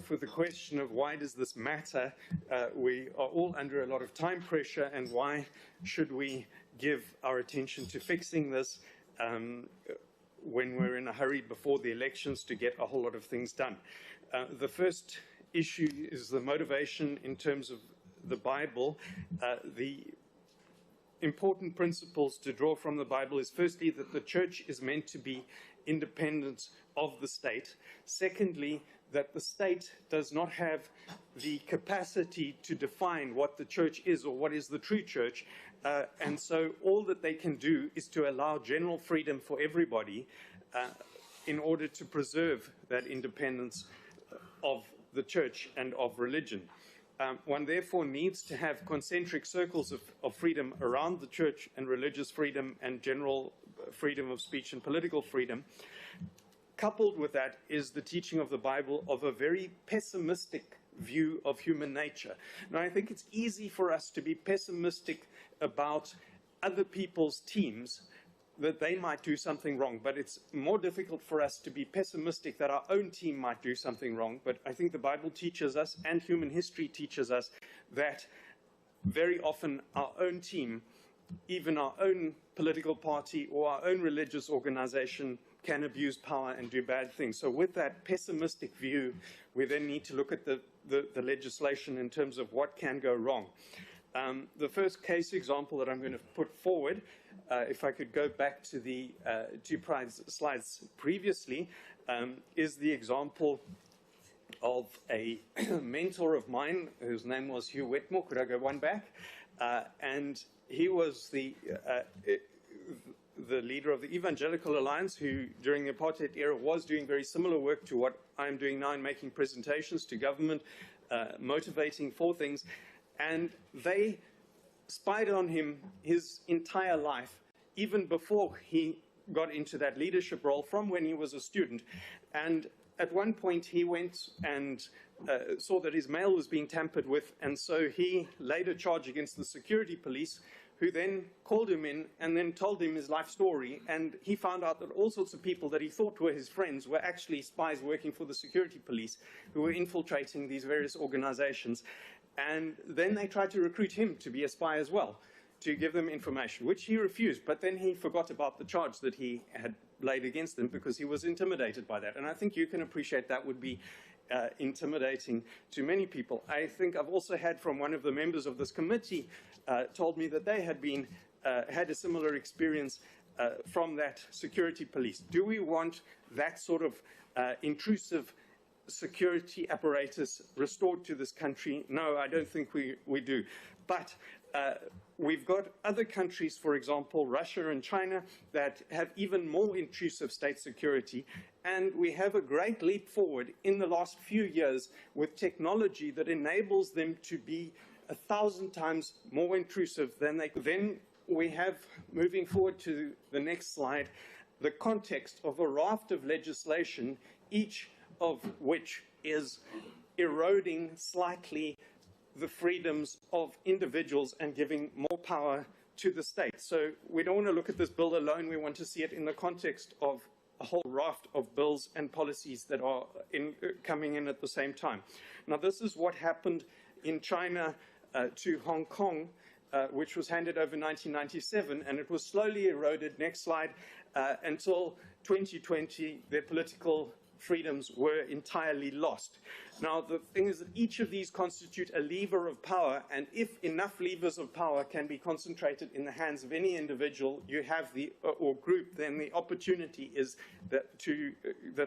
off with the question of why does this matter? We are all under a lot of time pressure, and why should we give our attention to fixing this when we're in a hurry before the elections to get a whole lot of things done? The first issue is the motivation in terms of the Bible. The important principles to draw from the Bible is firstly that the church is meant to be independent of the state. Secondly, that the state does not have the capacity to define what the church is or what is the true church. And so all that they can do is to allow general freedom for everybody in order to preserve that independence of the church and of religion. One therefore needs to have concentric circles of freedom around the church and religious freedom and general freedom of speech and political freedom. Coupled with that is the teaching of the Bible of a very pessimistic view of human nature. Now, I think it's easy for us to be pessimistic about other people's teams, that they might do something wrong, but it's more difficult for us to be pessimistic that our own team might do something wrong. But I think the Bible teaches us, and human history teaches us, that very often our own team, even our own political party or our own religious organization, can abuse power and do bad things. So with that pessimistic view, we then need to look at the legislation in terms of what can go wrong. The first case example that I'm going to put forward, if I could go back to the two slides previously, is the example of a mentor of mine whose name was Hugh Wetmore. Could I go one back? And he was the leader of the Evangelical Alliance, who during the apartheid era was doing very similar work to what I'm doing now in making presentations to government, motivating for things. And they spied on him his entire life, even before he got into that leadership role, from when he was a student. And at one point he went and saw that his mail was being tampered with, and so he laid a charge against the security police, who then called him in and then told him his life story. And he found out that all sorts of people that he thought were his friends were actually spies working for the security police who were infiltrating these various organizations. And then they tried to recruit him to be a spy as well, to give them information, which he refused. But then he forgot about the charge that he had laid against them because he was intimidated by that. And I think you can appreciate that would be intimidating to many people. I think I've also had from one of the members of this committee told me that they had been had a similar experience from that security police. Do we want that sort of intrusive security apparatus restored to this country? No, I don't think we do. But we've got other countries, for example, Russia and China, that have even more intrusive state security. And we have a great leap forward in the last few years with technology that enables them to be 1,000 times more intrusive than they could. Then we have, moving forward to the next slide, the context of a raft of legislation, each of which is eroding slightly the freedoms of individuals and giving more power to the state. So we don't want to look at this bill alone. We want to see it in the context of a whole raft of bills and policies that are coming in at the same time. Now, this is what happened in China to Hong Kong, which was handed over in 1997, and it was slowly eroded, next slide, until 2020, their political freedoms were entirely lost. Now, the thing is that each of these constitute a lever of power, and if enough levers of power can be concentrated in the hands of any individual, you have or group, then the opportunity is that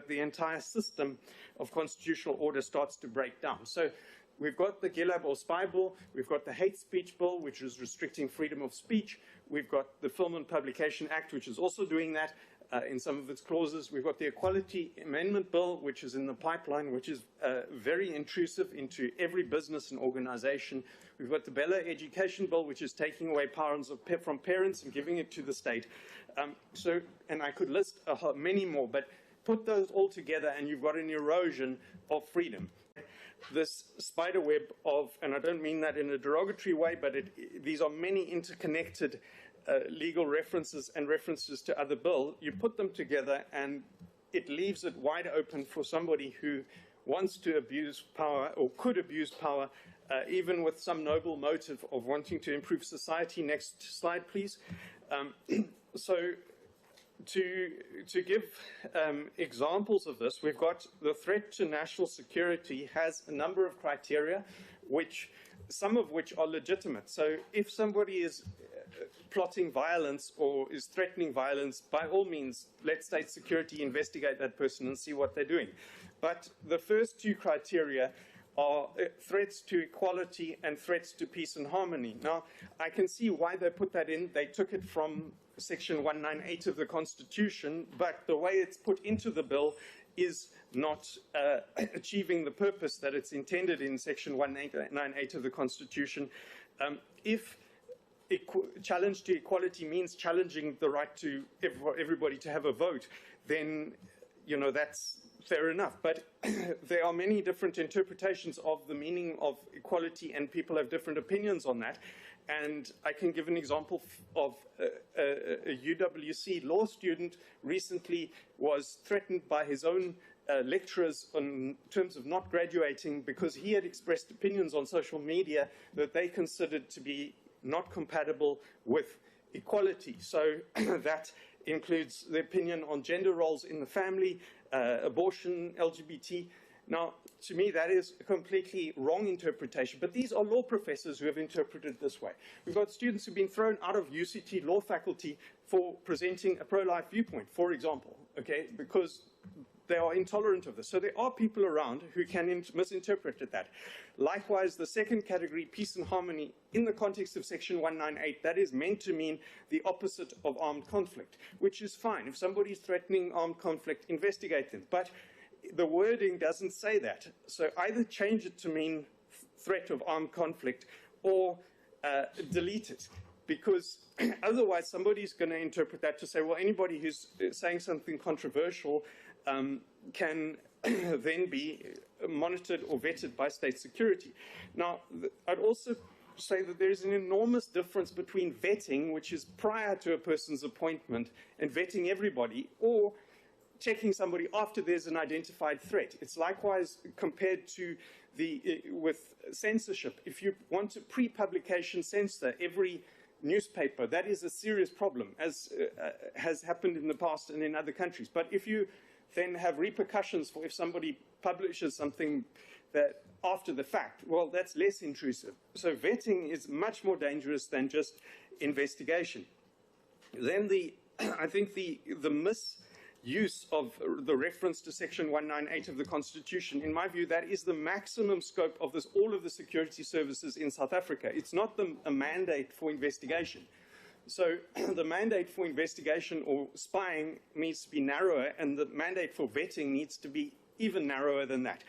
the entire system of constitutional order starts to break down. So we've got the Gilab or Spy Bill, we've got the Hate Speech Bill, which is restricting freedom of speech, we've got the Film and Publication Act, which is also doing that in some of its clauses. We've got the Equality Amendment Bill, which is in the pipeline, which is very intrusive into every business and organization. We've got the Bella Education Bill, which is taking away powers from parents and giving it to the state. And I could list many more, but put those all together and you've got an erosion of freedom. This spider web of, and I don't mean that in a derogatory way, but these are many interconnected legal references and references to other bills. You put them together and it leaves it wide open for somebody who wants to abuse power or could abuse power, even with some noble motive of wanting to improve society. Next slide, please. So to give examples of this, we've got the threat to national security has a number of criteria, some of which are legitimate. So if somebody is plotting violence or is threatening violence, by all means, let state security investigate that person and see what they're doing. But the first two criteria are threats to equality and threats to peace and harmony. Now, I can see why they put that in. They took it from Section 198 of the Constitution, but the way it's put into the bill is not achieving the purpose that it's intended in Section 198 of the Constitution. If challenge to equality means challenging the right to everybody to have a vote, then, that's fair enough. But there are many different interpretations of the meaning of equality, and people have different opinions on that. And I can give an example of a UWC law student recently was threatened by his own lecturers in terms of not graduating because he had expressed opinions on social media that they considered to be not compatible with equality. So that includes the opinion on gender roles in the family, abortion, LGBT. Now, to me, that is a completely wrong interpretation. But these are law professors who have interpreted it this way. We've got students who've been thrown out of UCT law faculty for presenting a pro-life viewpoint, for example, okay, because they are intolerant of this. So there are people around who can misinterpret that. Likewise, the second category, peace and harmony, in the context of Section 198, that is meant to mean the opposite of armed conflict, which is fine. If somebody's threatening armed conflict, investigate them. But the wording doesn't say that. So either change it to mean threat of armed conflict or delete it. Because otherwise somebody's going to interpret that to say, well, anybody who's saying something controversial can then be monitored or vetted by state security. Now, I'd also say that there's an enormous difference between vetting, which is prior to a person's appointment, and vetting everybody, or checking somebody after there's an identified threat. It's likewise compared to with censorship. If you want to pre-publication censor every newspaper, that is a serious problem, as has happened in the past and in other countries. But if you then have repercussions for if somebody publishes something that after the fact, well, that's less intrusive. So vetting is much more dangerous than just investigation. Then I think the misuse of the reference to Section 198 of the Constitution, in my view, that is the maximum scope of all of the security services in South Africa. It's not a mandate for investigation. So the mandate for investigation or spying needs to be narrower, and the mandate for vetting needs to be even narrower than that.